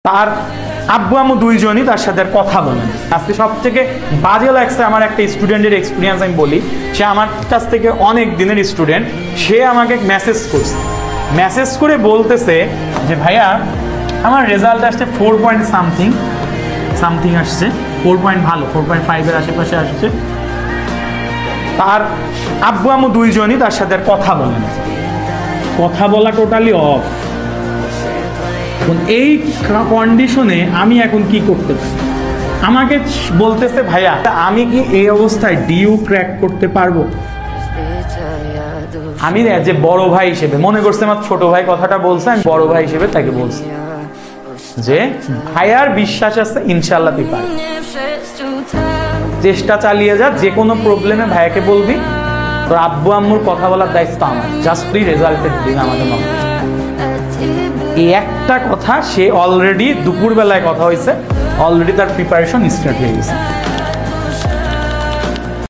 তার আব্বু আম্মু দুইজনই তার সাথে কথা বলেন। আজকে সব থেকে বাজে লাগছে আমার একটা স্টুডেন্টের এক্সপিরিয়েন্স আমি বলি। সে আমার কাছ থেকে অনেক দিনের স্টুডেন্ট, সে আমাকে মেসেজ করছে, মেসেজ করে বলতেছে যে ভাইয়া আমার রেজাল্ট আসছে 4 পয়েন্ট সামথিং আসছে, 4 পয়েন্ট ভালো, 4.5-এর আশেপাশে আসছে। তার আব্বু আম্মু দুইজনই তার সাথে কথা বলেন, কথা বলা টোটালি অফ। এই কন্ডিশনে আমি এখন কি করতে পারি? আমাকে বলতেছে ভাইয়া আমি কি এই অবস্থায় ডিইউ ক্র্যাক করতে পারবো? আমি যে বড় ভাই হিসেবে মনে করছে আমার ছোট ভাই কথাটা বলছে, আমি বড় ভাই হিসেবে তাকে বলছি যে ভাইয়ার বিশ্বাস আছে ইনশাআল্লাহ তুই পারবি, চেষ্টা চালিয়ে যা, যে কোনো প্রবলেমে ভাইয়াকে বলবি, তোর আব্বু আম্মুর কথা বলার দায়িত্ব আমার, জাস্ট তুই রেজাল্টের দিন আমাকে নক। এই একটা কথা সে অলরেডি দুপুরবেলায় কথা হয়েছে, অলরেডি তার প্রিপারেশন স্টার্ট হয়ে গেছে।